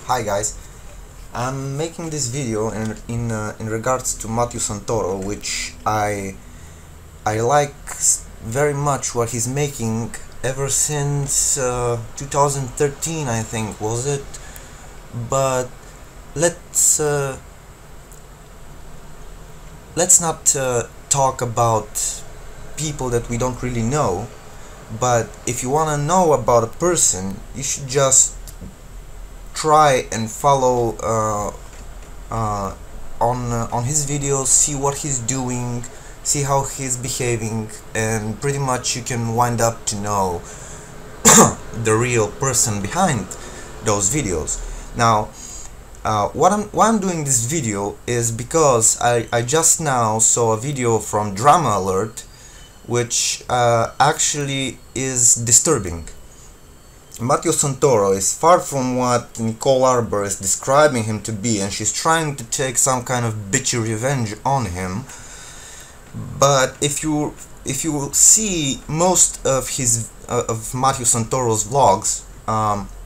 Hi guys, I'm making this video in regards to Matthew Santoro, which I like very much what he's making ever since 2013, I think, was it? But let's not talk about people that we don't really know. But if you wanna know about a person, you should just try and follow on his videos, see what he's doing, see how he's behaving, and pretty much you can wind up to know the real person behind those videos. Now, why I'm doing this video is because I just now saw a video from DramaAlert, which actually is disturbing. Matthew Santoro is far from what Nicole Arbor is describing him to be, and she's trying to take some kind of bitchy revenge on him. But if you see most of Matthew Santoro's vlogs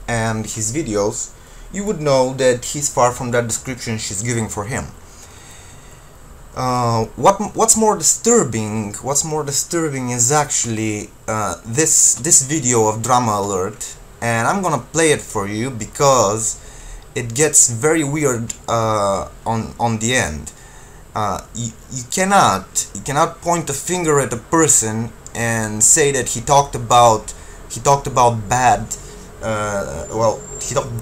and his videos, you would know that he's far from that description she's giving for him. What's more disturbing is actually this video of DramaAlert, and I'm gonna play it for you because it gets very weird on the end. You cannot point a finger at a person and say that he talked about bad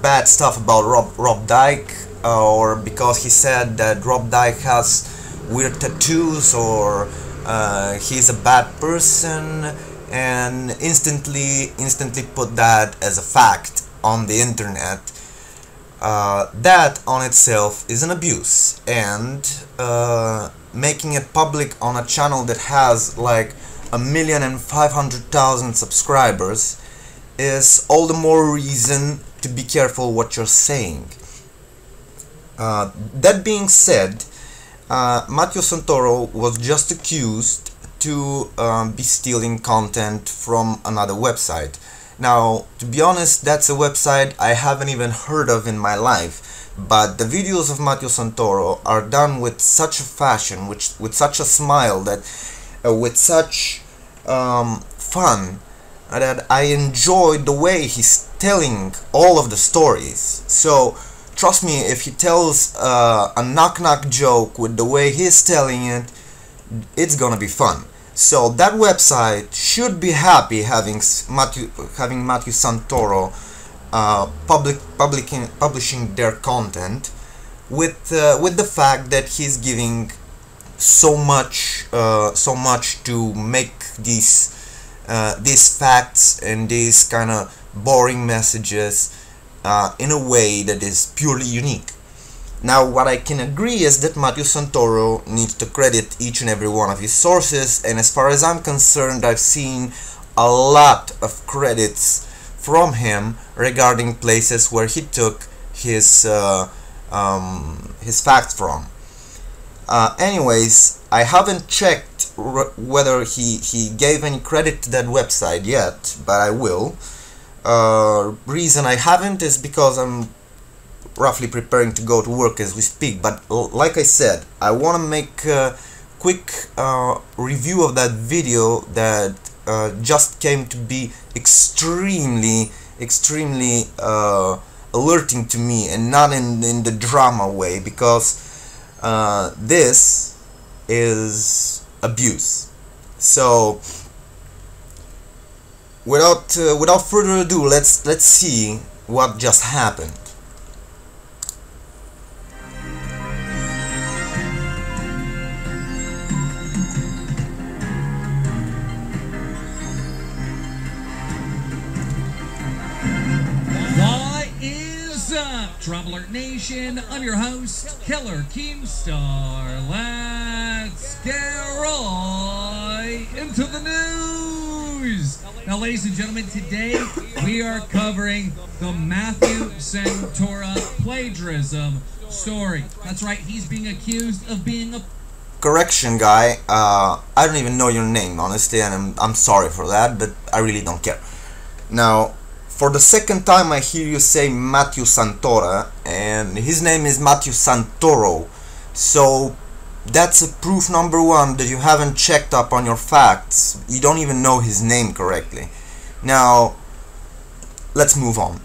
bad stuff about Rob Dyke, or because he said that Rob Dyke has weird tattoos, or he's a bad person, and instantly put that as a fact on the internet. That on itself is an abuse, and making it public on a channel that has like 1,500,000 subscribers is all the more reason to be careful what you're saying. That being said, Matthew Santoro was just accused to be stealing content from another website. Now, to be honest, that's a website I haven't even heard of in my life, but the videos of Matthew Santoro are done with such a fashion, with such a smile, that with such fun, that I enjoy the way he's telling all of the stories. So trust me, if he tells a knock-knock joke with the way he's telling it, it's gonna be fun. So that website should be happy having Matthew Santoro publishing their content with the fact that he's giving so much to make these facts and these kind of boring messages in a way that is purely unique. Now, what I can agree is that Matthew Santoro needs to credit each and every one of his sources, and as far as I'm concerned, I've seen a lot of credits from him regarding places where he took his facts from. Anyways, I haven't checked whether he gave any credit to that website yet, but I will. Reason I haven't is because I'm roughly preparing to go to work as we speak. But like I said, I want to make a quick review of that video that just came to be extremely alerting to me, and not in the drama way, because this is abuse. So without further ado, let's see what just happened. DramaAlert Nation, I'm your host, Killer Keemstar. Let's get right into the news. Now, ladies and gentlemen, today we are covering the Matthew Santoro plagiarism story. That's right, he's being accused of being a... Correction, guy. I don't even know your name, honestly, and I'm sorry for that, but I really don't care. Now, For the second time I hear you say Matthew Santoro, and his name is Matthew Santoro. So that's a proof number one that you haven't checked up on your facts. You don't even know his name correctly. Now, let's move on.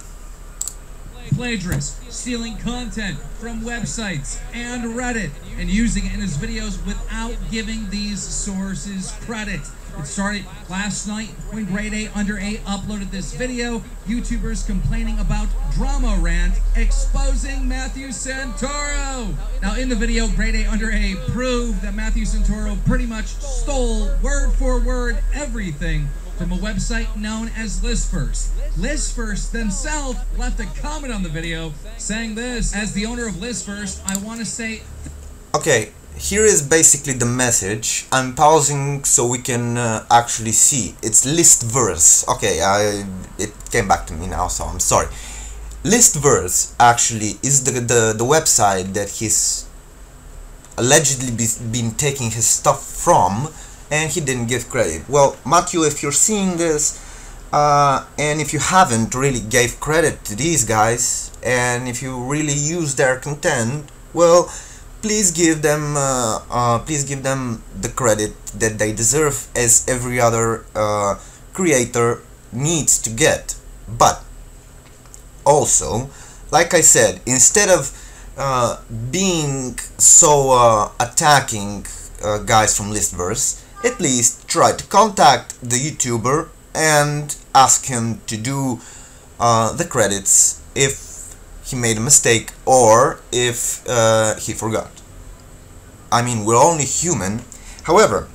Plagiarist, stealing content from websites and Reddit and using it in his videos without giving these sources credit. It started last night when Grade A Under A uploaded this video. YouTubers complaining about DramaAlert exposing Matthew Santoro. Now in the video, Grade A Under A proved that Matthew Santoro pretty much stole word for word everything from a website known as ListFirst. ListFirst themselves left a comment on the video saying this: as the owner of ListFirst, I want to say... Okay, here is basically the message. I'm pausing so we can actually see. It's ListVerse. Okay, it came back to me now, so I'm sorry. ListVerse actually is the website that he's allegedly been taking his stuff from, and he didn't give credit. Well, Matthew, if you're seeing this, and if you haven't really gave credit to these guys, and if you really use their content, well, please give them the credit that they deserve, as every other creator needs to get. But also, like I said, instead of being so attacking guys from ListVerse, at least try to contact the YouTuber and ask him to do the credits if he made a mistake or if he forgot. I mean, we're only human. However,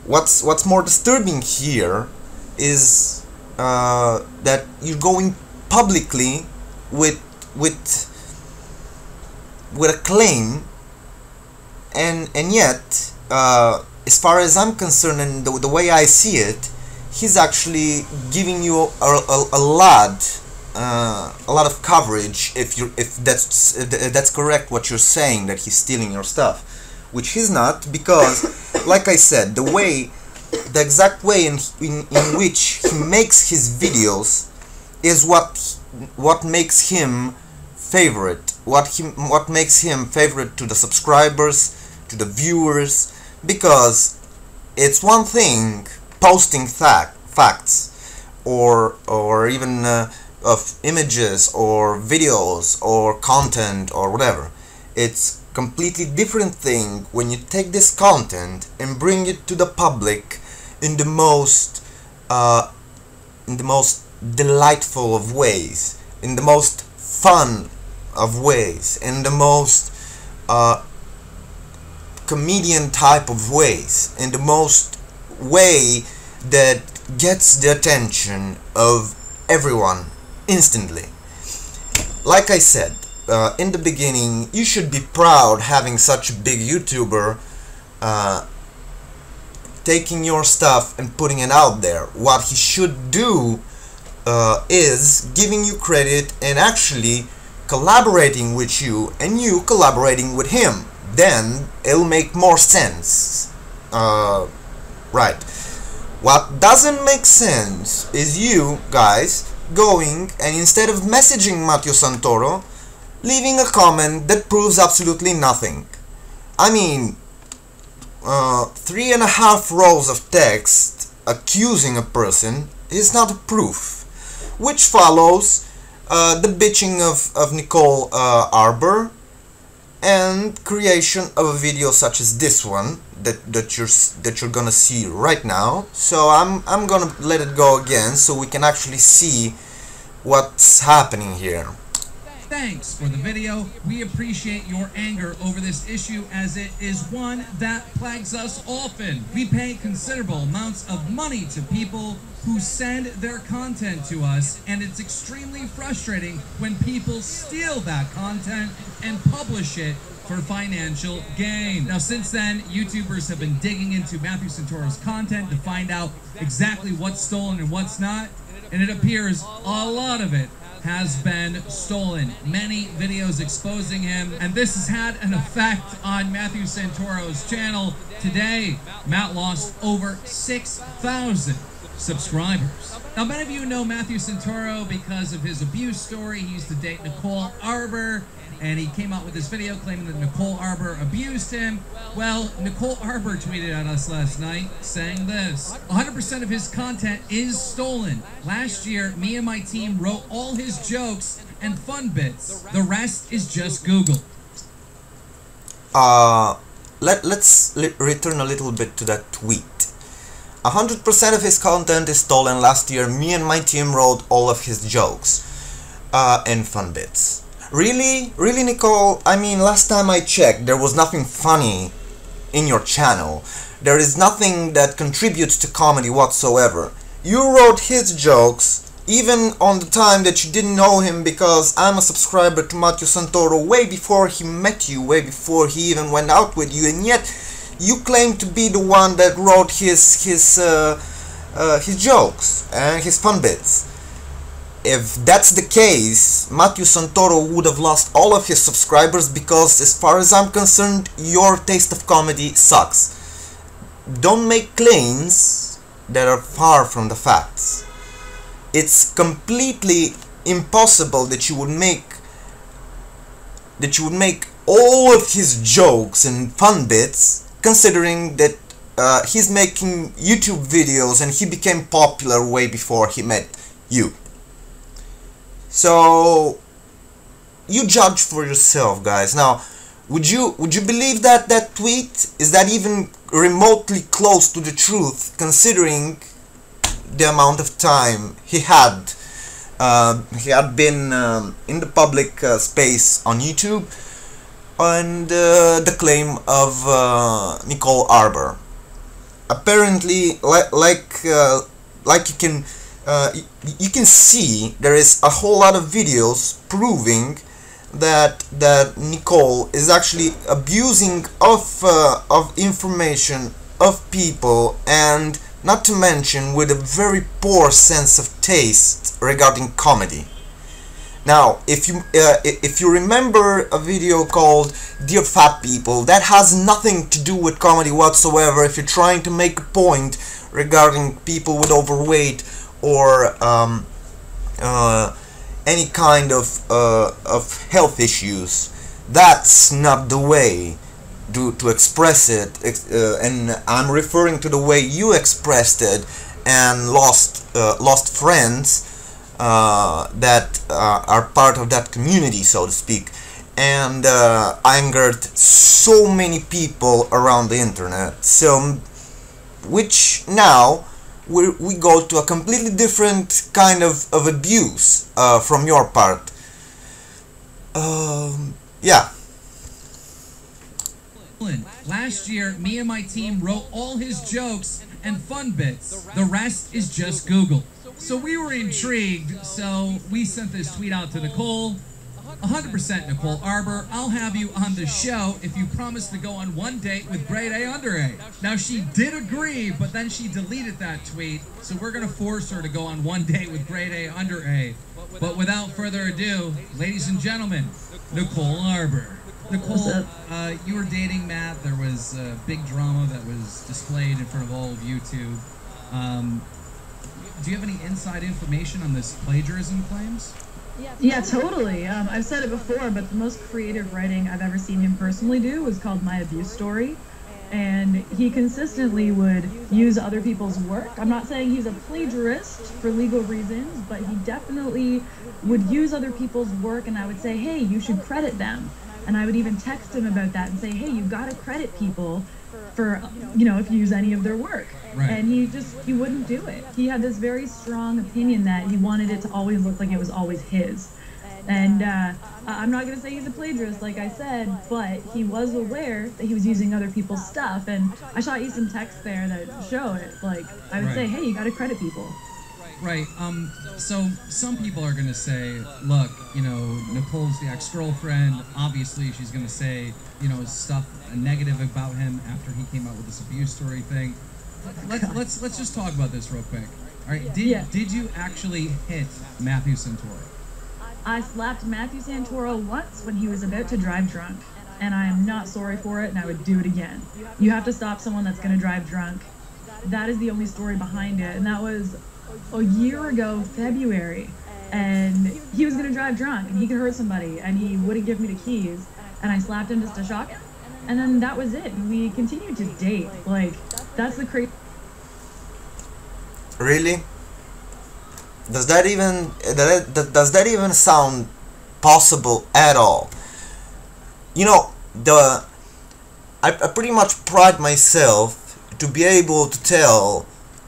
what's more disturbing here is that you're going publicly with a claim, and yet, as far as I'm concerned, and the way I see it, he's actually giving you a lot of coverage if that's correct what you're saying, that he's stealing your stuff, which he's not, because like I said, the exact way in which he makes his videos is what makes him favorite, what makes him favorite to the subscribers, to the viewers, because it's one thing posting facts or even of images or videos or content or whatever. It's completely different thing when you take this content and bring it to the public in the most delightful of ways, in the most fun of ways, in the most comedian type of ways, in the most way that gets the attention of everyone instantly. Like I said in the beginning, you should be proud having such a big YouTuber taking your stuff and putting it out there. What he should do is giving you credit and actually collaborating with you, and you collaborating with him. Then it'll make more sense. Right. What doesn't make sense is you guys going and instead of messaging Matthew Santoro, leaving a comment that proves absolutely nothing. I mean, 3.5 rows of text accusing a person is not a proof, which follows the bitching of Nicole Arbor and creation of a video such as this one that you're gonna see right now. So I'm gonna let it go again so we can actually see what's happening here. Thanks for the video. We appreciate your anger over this issue, as it is one that plagues us often. We pay considerable amounts of money to people who send their content to us, and it's extremely frustrating when people steal that content and publish it for financial gain. Now, since then, YouTubers have been digging into Matthew Santoro's content to find out exactly what's stolen and what's not, and it appears a lot of it has been stolen. Many videos exposing him, and this has had an effect on Matthew Santoro's channel. Today, Matt lost over 6,000 subscribers. Now, many of you know Matthew Santoro because of his abuse story. He used to date Nicole Arbor, and he came out with this video claiming that Nicole Arbor abused him. Well, Nicole Arbor tweeted at us last night saying this: 100% of his content is stolen. Last year, me and my team wrote all his jokes and fun bits. The rest is just Google. Let's return a little bit to that tweet. 100% of his content is stolen. Last year, me and my team wrote all of his jokes and fun bits. Really, Nicole? I mean, last time I checked, there was nothing funny in your channel. There is nothing that contributes to comedy whatsoever. You wrote his jokes, even on the time that you didn't know him, because I'm a subscriber to Matthew Santoro way before he met you, way before he even went out with you, and yet you claim to be the one that wrote his jokes and his fun bits. If that's the case, Matthew Santoro would have lost all of his subscribers, because as far as I'm concerned, your taste of comedy sucks. Don't make claims that are far from the facts. It's completely impossible that you would make all of his jokes and fun bits, considering that he's making YouTube videos and he became popular way before he met you. So you judge for yourself, guys. Now, would you believe that that tweet is that even remotely close to the truth, considering the amount of time he had been in the public space on YouTube, and the claim of Nicole Arbor? Apparently, like you can see, there is a whole lot of videos proving that Nicole is actually abusing of information, of people, and not to mention with a very poor sense of taste regarding comedy. Now, if you remember a video called "Dear Fat People," that has nothing to do with comedy whatsoever. If you're trying to make a point regarding people with overweight or any kind of health issues, that's not the way to express it, and I'm referring to the way you expressed it and lost friends that are part of that community, so to speak, and angered so many people around the internet. So, which now we go to a completely different kind of abuse from your part. Yeah. Last year, me and my team wrote all his jokes and fun bits. The rest is just Google. So we were intrigued, so we sent this tweet out to Nicole. 100% Nicole Arbor, I'll have you on the show if you promise to go on one date with grade A under A. Now, she did agree, but then she deleted that tweet, so we're going to force her to go on one date with grade A under A. But without further ado, ladies and gentlemen, Nicole Arbor. Nicole, you were dating Matt. There was big drama that was displayed in front of all of YouTube. Do you have any inside information on this plagiarism claims? Yeah, totally. I've said it before, but the most creative writing I've ever seen him personally do was called My Abuse Story. And he consistently would use other people's work. I'm not saying he's a plagiarist for legal reasons, but he definitely would use other people's work, and I would say, hey, you should credit them. And I would even text him about that and say, hey, you gotta credit people for, you know, if you use any of their work. Right. And he wouldn't do it. He had this very strong opinion that he wanted it to always look like it was always his. And I'm not going to say he's a plagiarist, like I said, but he was aware that he was using other people's stuff. And I shot you some text there that show it. Like, I would say, hey, you got to credit people. Right. So some people are going to say, look, you know, Nicole's the ex-girlfriend. Obviously, she's going to say, you know, stuff negative about him after he came out with this abuse story thing. Let's just talk about this real quick. All right. Did you actually hit Matthew Santoro? I slapped Matthew Santoro once when he was about to drive drunk, and I am not sorry for it, and I would do it again. You have to stop someone that's going to drive drunk. That is the only story behind it, and that was a year ago, February, and he was gonna drive drunk and he could hurt somebody and he wouldn't give me the keys, and I slapped him just to shock him, and then that was it. We continued to date. Like, that's the crazy. Really? Does that even sound possible at all? You know, I pretty much pride myself to be able to tell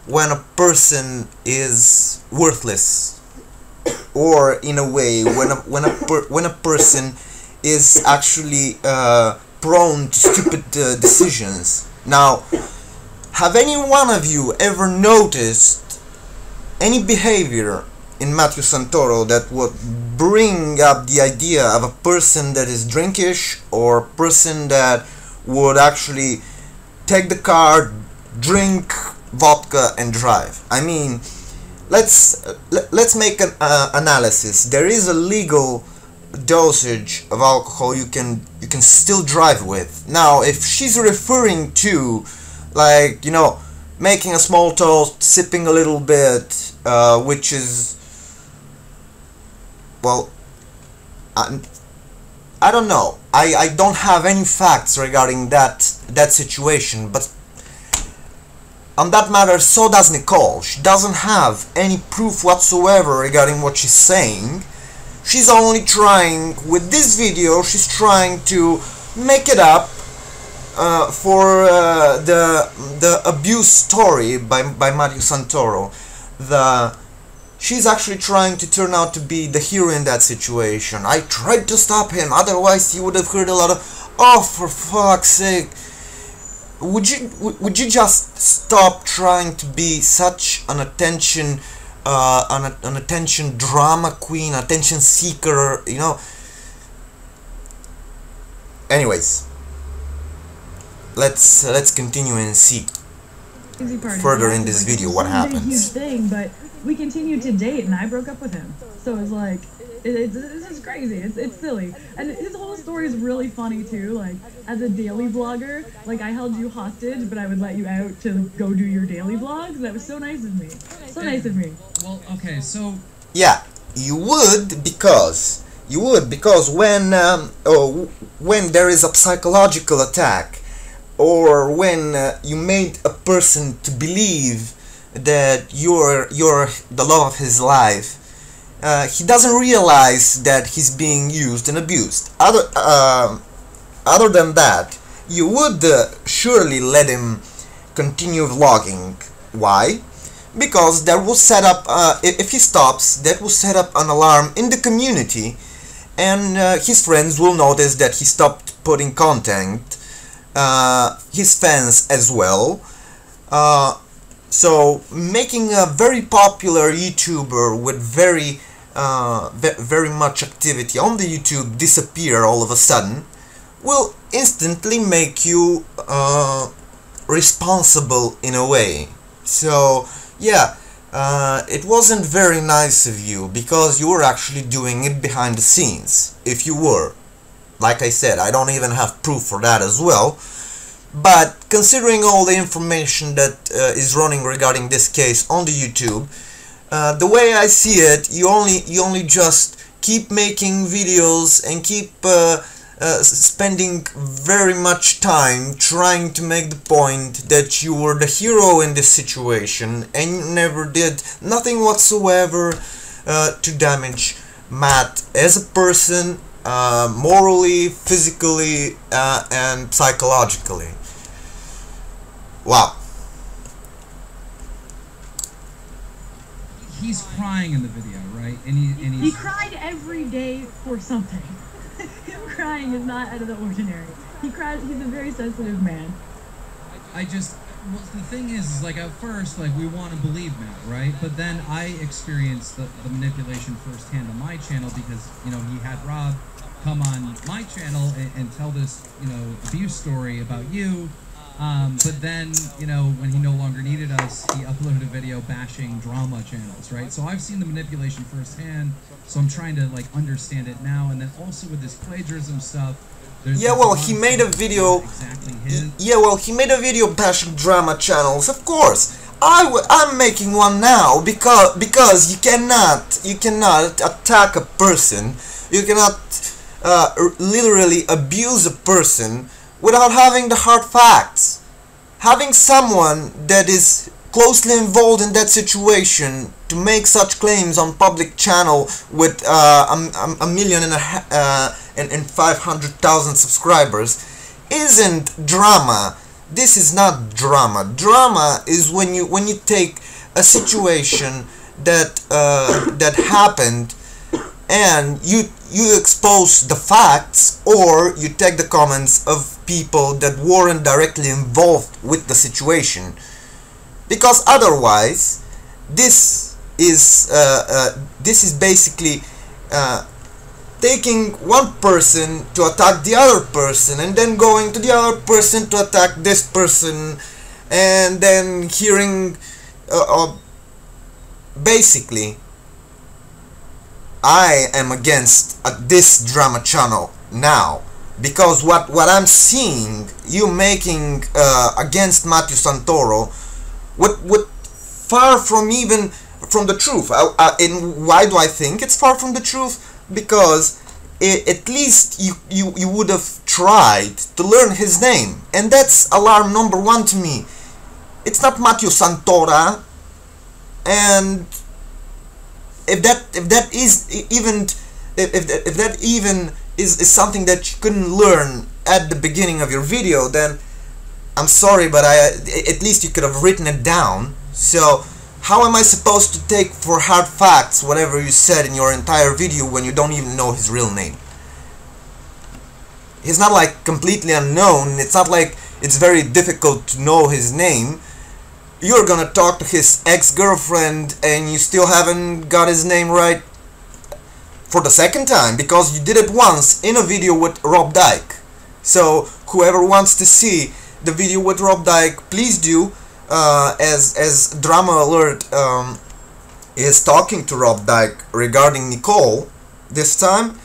when a person is worthless, or in a way when a person is actually prone to stupid decisions. Now, have any one of you ever noticed any behavior in Matthew Santoro that would bring up the idea of a person that is drinkish, or a person that would actually take the car, drink vodka and drive? I mean, let's make an analysis. There is a legal dosage of alcohol you can still drive with. Now, if she's referring to, like, you know, making a small toast, sipping a little bit, which is, well, I don't know. I don't have any facts regarding that situation, but on that matter, so does Nicole. She doesn't have any proof whatsoever regarding what she's saying. She's only trying, with this video, she's trying to make it up for the abuse story by Matthew Santoro. She's actually trying to turn out to be the hero in that situation. I tried to stop him, otherwise he would have heard a lot of, oh, for fuck's sake. Would you just stop trying to be such an attention drama queen, attention seeker, you know? Anyways, let's continue and see further in this video what happens. Huge thing, but we continued to date, and I broke up with him. So it's like, it's just crazy. It's silly, and his whole story is really funny too. Like, as a daily vlogger, like, I held you hostage, but I would let you out to go do your daily vlogs. That was so nice of me. So nice of me. Well, okay, so yeah, you would because when there is a psychological attack, or when you made a person to believe that you're the love of his life, he doesn't realize that he's being used and abused. Other than that, you would surely let him continue vlogging. Why? Because that will set up, if he stops, that will set up an alarm in the community, and his friends will notice that he stopped putting content, his fans as well. So making a very popular YouTuber with very much activity on the YouTube disappear all of a sudden will instantly make you responsible in a way. So yeah, it wasn't very nice of you, because you were actually doing it behind the scenes. If you were, like I said, I don't even have proof for that as well. But considering all the information that is running regarding this case on the YouTube, the way I see it, you only just keep making videos and keep spending very much time trying to make the point that you were the hero in this situation, and you never did nothing whatsoever to damage Matt as a person, morally, physically, and psychologically. Wow. he's crying in the video, right? And he cried every day for something. Him crying is not out of the ordinary. He cries. He's a very sensitive man. Well, the thing is like at first, like we want to believe Matt, right? But then I experienced the manipulation firsthand on my channel because, you know, he had Rob come on my channel and tell this, you know, abuse story about you. But then, you know, when he no longer needed us, he uploaded a video bashing drama channels, right? So I've seen the manipulation firsthand, so I'm trying to, like, understand it now. And then also with this plagiarism stuff, yeah, well, he made a video. Exactly his. Yeah, well, he made a video bashing drama channels. Of course, I'm making one now because you cannot attack a person, you cannot literally abuse a person without having the hard facts. Having someone that is closely involved in that situation to make such claims on public channel with a million and 500,000 subscribers isn't drama. This is not drama. Drama is when you take a situation that that happened and you expose the facts, or you take the comments of people that weren't directly involved with the situation, because otherwise this is basically taking one person to attack the other person, and then going to the other person to attack this person, and then hearing basically I am against this drama channel now, because what I'm seeing you making against Matthew Santoro would far from even from the truth. And why do I think it's far from the truth? Because at least you would have tried to learn his name, and that's alarm number one to me. It's not Matthew Santoro, and if that even is something that you couldn't learn at the beginning of your video, then I'm sorry, but at least you could have written it down. So how am I supposed to take for hard facts whatever you said in your entire video when you don't even know his real name? He's not like completely unknown. It's not like it's very difficult to know his name. You're gonna talk to his ex-girlfriend and you still haven't got his name right for the second time, because you did it once in a video with Rob Dyke. So whoever wants to see the video with Rob Dyke, please do. As DramaAlert is talking to Rob Dyke regarding Nicole this time,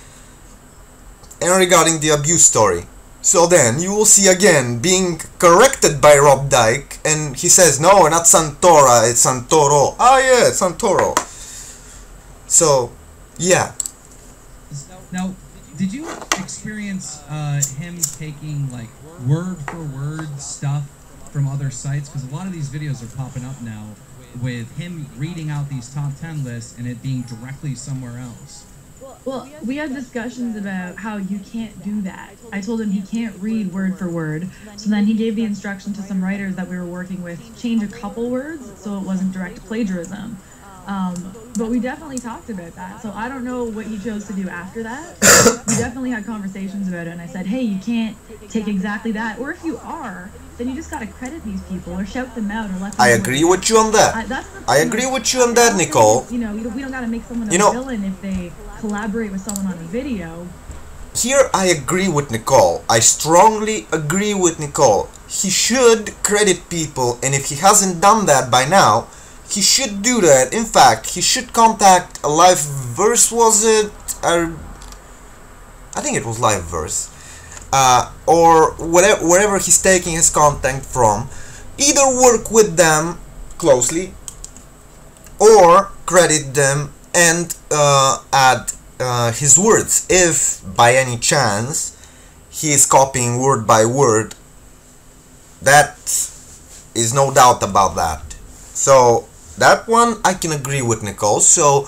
and regarding the abuse story. So then you will see again being corrected by Rob Dyke, and he says, no, not Santoro, it's Santoro. Ah yeah, it's Santoro. So yeah. Now, did you experience him taking like word for word stuff from other sites? Because a lot of these videos are popping up now with him reading out these top 10 lists and it being directly somewhere else. Well, we had discussions about how you can't do that. I told him he can't read word for word, so then he gave the instruction to some writers that we were working with to change a couple words so it wasn't direct plagiarism. But we definitely talked about that, so I don't know what he chose to do after that. We definitely had conversations about it, and I said, hey, you can't take exactly that, or if you are, then you just gotta credit these people or shout them out or let them I agree with you on that. I agree with you on that, Nicole. You know, we don't gotta make someone a villain if they collaborate with someone on a video. Here I agree with Nicole. I strongly agree with Nicole. He should credit people, and if he hasn't done that by now, he should do that. In fact, he should contact a Liveverse, was it? I think it was Liveverse. Or wherever he's taking his content from. Either work with them closely, or credit them and add his words. If by any chance he is copying word by word, that is no doubt about that. So that one I can agree with Nicole. So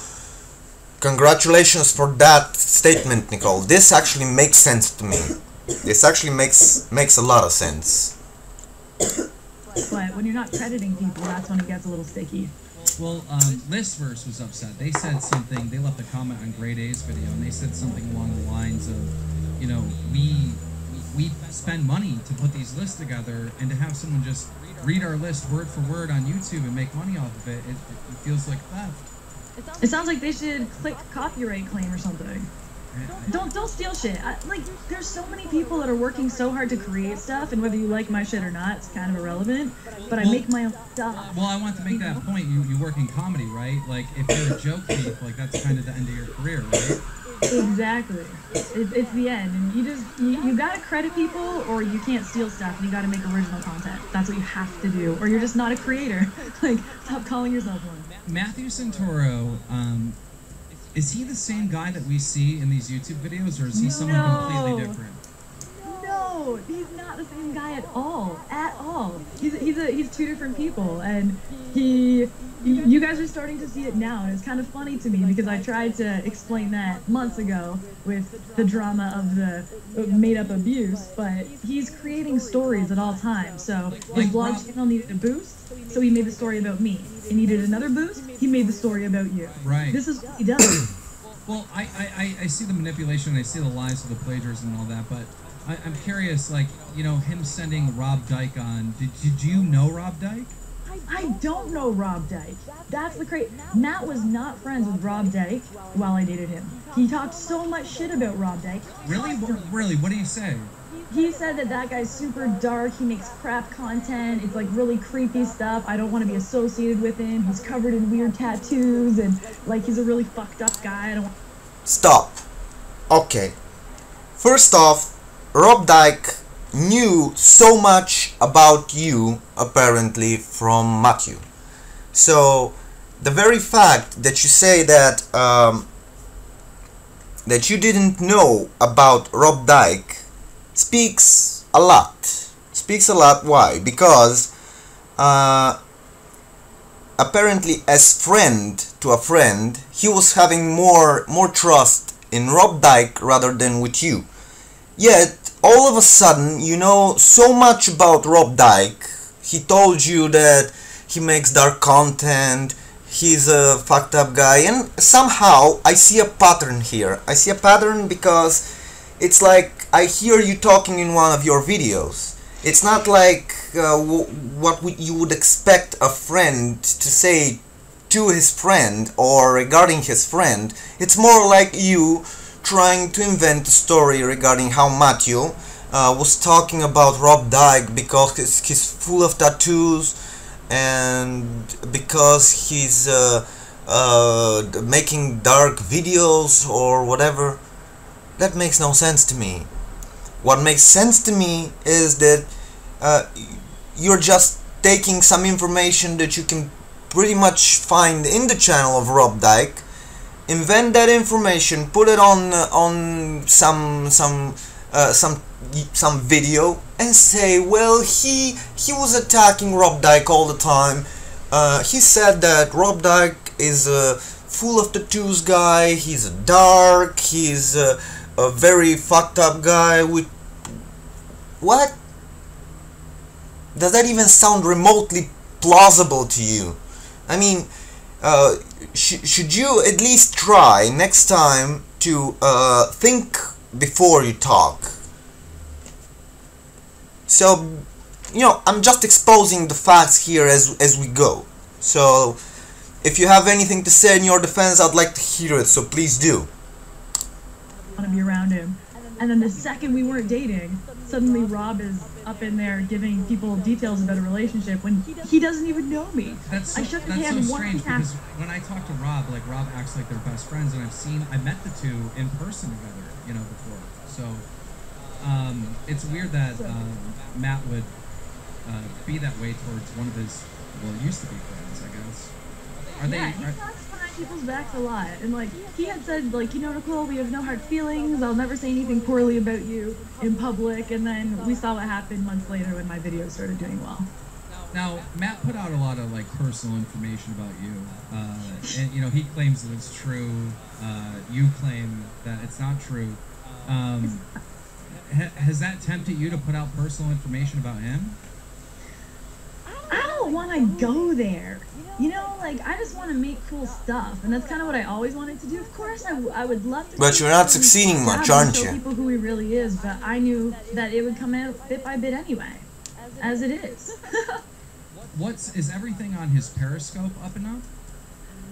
congratulations for that statement, Nicole. This actually makes sense to me. This actually makes a lot of sense. But when you're not crediting people, that's when it gets a little sticky. Well, Listverse was upset. They said something, they left a comment on Grade A's video, and they said something along the lines of, you know, we spend money to put these lists together, and to have someone just read our list word for word on YouTube and make money off of it, it feels like theft. It sounds like they should click copyright claim or something. Don't steal shit. Like, there's so many people that are working so hard to create stuff, and whether you like my shit or not, it's kind of irrelevant. But I make my own stuff. Well, I want to make that point. You work in comedy, right? Like, if you're a joke thief, like, that's kind of the end of your career, right? Exactly. It's the end, and you gotta credit people, or you can't steal stuff. And you gotta make original content. That's what you have to do, or you're just not a creator. Like, stop calling yourself one. Matthew Santoro, is he the same guy that we see in these YouTube videos, or is he someone completely different? No, he's not the same guy at all. At all. He's two different people, and you guys are starting to see it now, and it's kind of funny to me because I tried to explain that months ago with the drama of the made-up abuse, but he's creating stories at all times. So his blog channel needed a boost, so he made the story about me. It needed another boost, he made the story about you. Right. This is what he does. Well, I see the manipulation, I see the lies of the plagiarists and all that, but I'm curious, like, you know, him sending Rob Dyke on, did you know Rob Dyke? I don't know Rob Dyke. That's the crazy. Matt was not friends with Rob Dyke while I dated him. He talked so much shit about Rob Dyke. Really? Really? What do you say? He said that guy's super dark, he makes crap content, it's like really creepy stuff, I don't want to be associated with him, he's covered in weird tattoos, and like he's a really fucked up guy. I don't. Stop. Okay. First off, Rob Dyke knew so much about you, apparently, from Matthew. So, the very fact that you say that that you didn't know about Rob Dyke speaks a lot. Speaks a lot. Why? Because apparently, as friend to a friend, he was having more trust in Rob Dyke rather than with you. Yet, all of a sudden, you know so much about Rob Dyke. He told you that he makes dark content, he's a fucked up guy, and somehow I see a pattern here. I see a pattern because it's like I hear you talking in one of your videos. It's not like what you would expect a friend to say to his friend or regarding his friend. It's more like you trying to invent a story regarding how Matthew was talking about Rob Dyke because he's full of tattoos and because he's making dark videos or whatever. That makes no sense to me. What makes sense to me is that you're just taking some information that you can pretty much find in the channel of Rob Dyke, invent that information, put it on some video, and say, well, he was attacking Rob Dyke all the time. He said that Rob Dyke is a full of tattoos guy. He's dark. He's a very fucked up guy. With what? Does that even sound remotely plausible to you? I mean, should you at least try next time to think before you talk? So, you know, I'm just exposing the facts here as we go. So, if you have anything to say in your defense, I'd like to hear it, so please do. I want to be around him. And then the second we weren't dating, suddenly Rob is up in there giving people details about a relationship when he doesn't even know me. That's so strange because when I talk to Rob, like Rob acts like they're best friends, and I met the two in person together, you know, before. So it's weird that Matt would be that way towards one of his, well, used to be friends, I guess. He talks behind people's backs a lot, and like he had said, like, you know, Nicole, we have no hard feelings. I'll never say anything poorly about you in public. And then we saw what happened months later when my videos started doing well. Now, Matt put out a lot of like personal information about you, and you know he claims that it's true. You claim that it's not true. Has that tempted you to put out personal information about him? I don't want to go there. You know, like, I just want to make cool stuff, and that's kind of what I always wanted to do. Of course, I would love to. But you're not succeeding much, aren't you? Show people who he really is, but I knew that it would come out bit by bit anyway, as it is. Is everything on his Periscope up and up?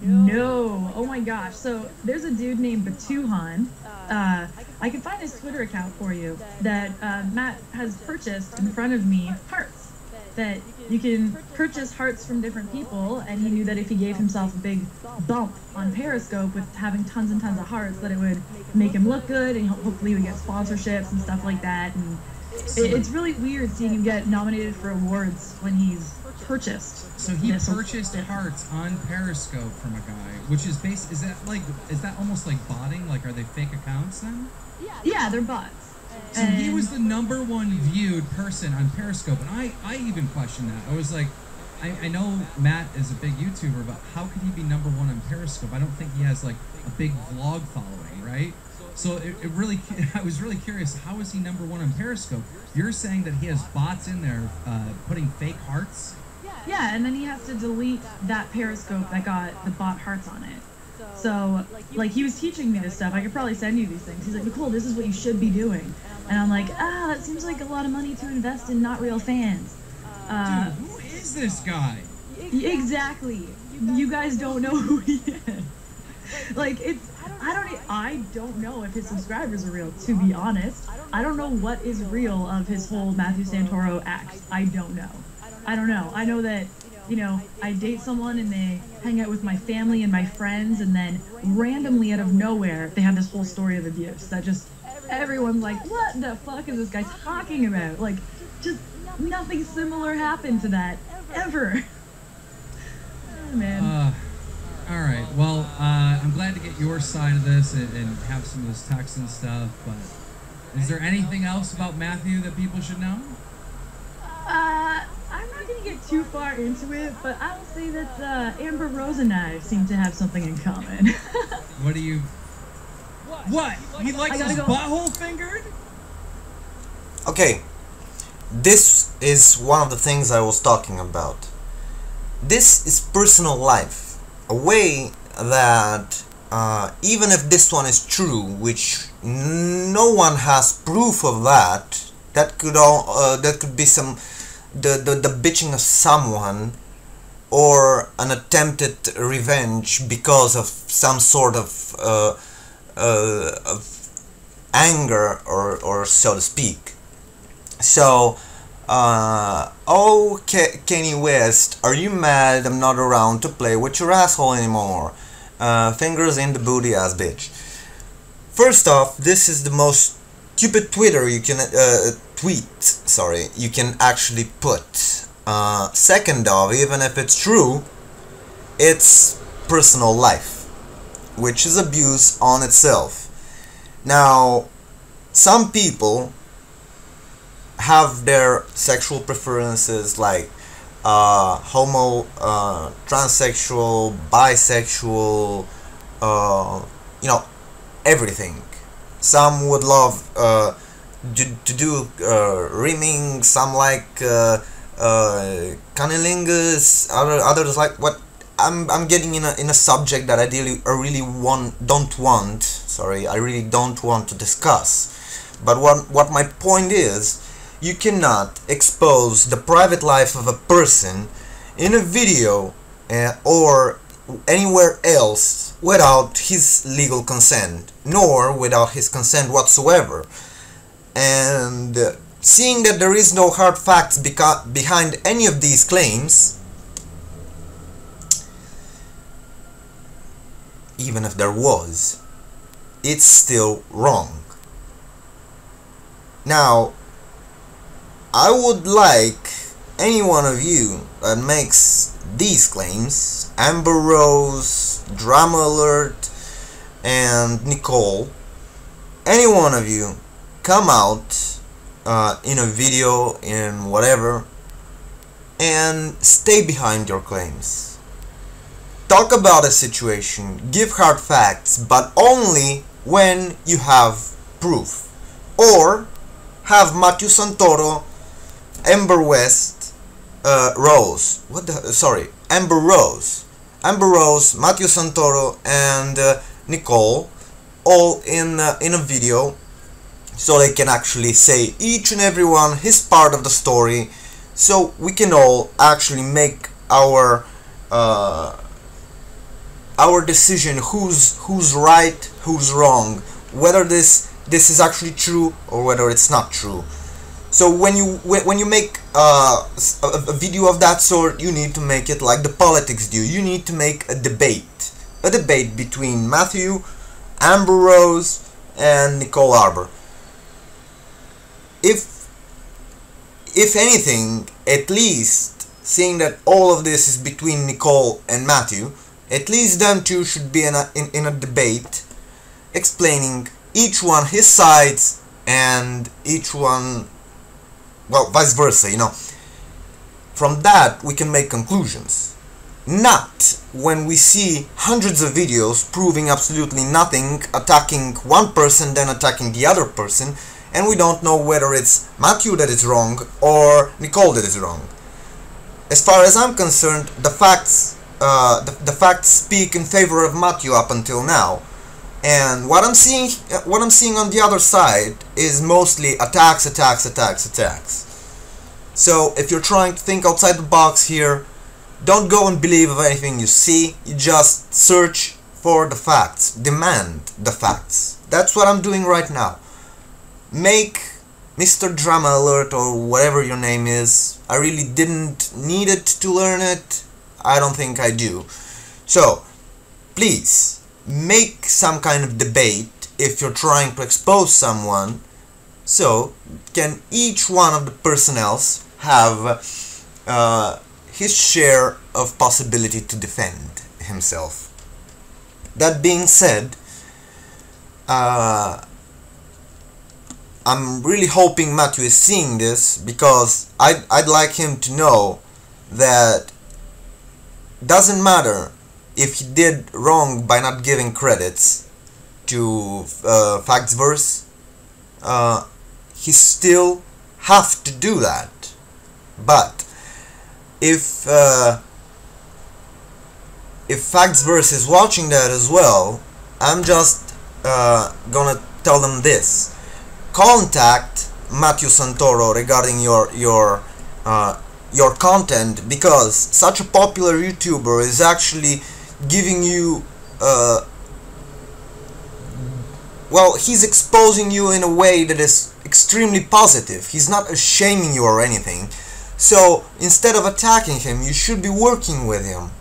No. Oh my gosh. So there's a dude named Batuhan. I can find his Twitter account for you that Matt has purchased in front of me hearts. that you can purchase hearts from different people, and he knew that if he gave himself a big bump on Periscope with having tons and tons of hearts, that it would make him look good, and hopefully he would get sponsorships and stuff like that. And it's really weird seeing him get nominated for awards when he's purchased. So he purchased hearts on Periscope from a guy, which is is that almost like botting? Like, are they fake accounts then? Yeah, they're bots. So he was the #1 viewed person on Periscope, and I even questioned that. I was like, I know Matt is a big YouTuber, but how could he be #1 on Periscope? I don't think he has like a big vlog following, right? So I was really curious, how is he #1 on Periscope? You're saying that he has bots in there putting fake hearts? Yeah, and then he has to delete that Periscope that got the bot hearts on it. So, like, he was teaching me this stuff. I could probably send you these things. He's like, Nicole, this is what you should be doing. And I'm like, that seems like a lot of money to invest in not real fans. Dude, who is this guy? Exactly. You guys don't know who he is. Like, I don't know if his subscribers are real, to be honest. I don't know what is real of his whole Matthew Santoro act. I don't know. I know that, I date someone and they hang out with my family and my friends, and then randomly out of nowhere, they have this whole story of abuse that just, everyone's like, what the fuck is this guy talking about? Like, just nothing similar happened to that, ever. Oh, man. Alright, well, I'm glad to get your side of this and have some of this text and stuff, but is there anything else about Matthew that people should know? I'm not going to get too far into it, but I will say that Amber Rose and I seem to have something in common. What do you... What? He likes his butthole fingered? Okay, this is one of the things I was talking about. This is personal life. A way that, even if this one is true, which no one has proof of that could be some... the bitching of someone, or an attempted revenge because of some sort of anger, or so to speak. So, Kanye West, are you mad I'm not around to play with your asshole anymore? Fingers in the booty ass bitch. First off, this is the most stupid Twitter you can you can actually put. Second off, even if it's true, it's personal life, which is abuse on itself. Now, some people have their sexual preferences, like homo, transsexual, bisexual, everything. Some would love to do rimming, some like cunnilingus, others like what I'm getting in a subject that I really don't want to discuss. But what my point is, you cannot expose the private life of a person in a video or anywhere else without his legal consent, nor without his consent whatsoever. And seeing that there is no hard facts behind any of these claims, even if there was, it's still wrong. Now, I would like any one of you that makes these claims, Amber Rose, DramaAlert, and Nicole, any one of you, come out in a video, in whatever, and stay behind your claims. Talk about a situation, give hard facts, but only when you have proof. Or have Matthew Santoro, Amber West, Rose. Amber Rose, Matthew Santoro, and Nicole, all in a video, so they can actually say each and every one his part of the story, so we can all actually make our decision, who's right, who's wrong, whether this is actually true or whether it's not true. So when you make a video of that sort, you need to make it like the politics do. You need to make a debate between Matthew, Amber Rose, and Nicole Arbor. If anything, at least seeing that all of this is between Nicole and Matthew, at least them two should be in a debate, explaining each one his sides and each one, well, vice versa, you know. From that we can make conclusions. Not when we see hundreds of videos proving absolutely nothing, attacking one person then attacking the other person, and we don't know whether it's Matthew that is wrong or Nicole that is wrong. As far as I'm concerned, the facts speak in favor of Matthew up until now, and what I'm seeing on the other side is mostly attacks. So if you're trying to think outside the box here, don't go and believe of anything you see. You just search for the facts, demand the facts. That's what I'm doing right now. Make Mr. DramaAlert or whatever your name is. I really didn't need it to learn it. I don't think I do. So please make some kind of debate if you're trying to expose someone, so can each one of the personnels have his share of possibility to defend himself. That being said, I'm really hoping Matthew is seeing this, because I'd like him to know that doesn't matter if he did wrong by not giving credits to Factsverse, he still have to do that. But if Factsverse is watching that as well, I'm just gonna tell them this: contact Matthew Santoro regarding your content, because such a popular YouTuber is actually giving you well, he's exposing you in a way that is extremely positive. He's not shaming you or anything. So instead of attacking him, you should be working with him.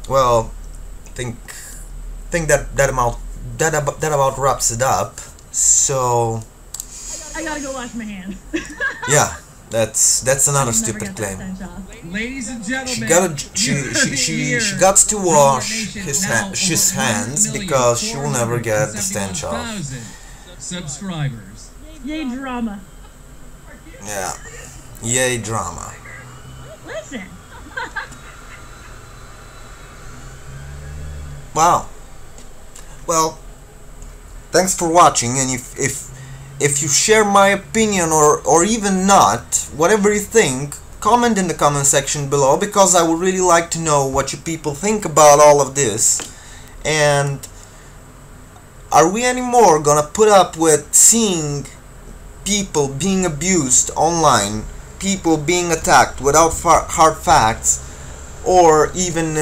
Well, think that about wraps it up. So I gotta go wash my hands. yeah, that's another stupid claim. Ladies and gentlemen, she got to wash his hands because she will never get the stench off. Subscribers. Yay drama. Yeah, yay drama. Listen. Wow. Well, thanks for watching, and if you share my opinion or even not, whatever you think, comment in the comment section below, because I would really like to know what you people think about all of this. And are we anymore gonna put up with seeing people being abused online, people being attacked without hard facts, or even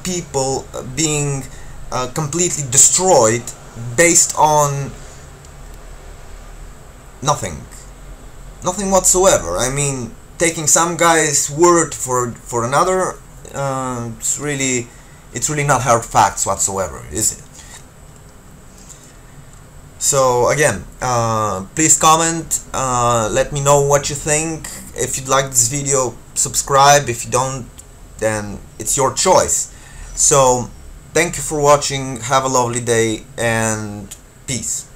people being completely destroyed based on nothing whatsoever? I mean, taking some guy's word for another, it's really not hard facts whatsoever, is it? So again, please comment, let me know what you think. If you like this video, subscribe. If you don't, then it's your choice. So thank you for watching, have a lovely day, and peace.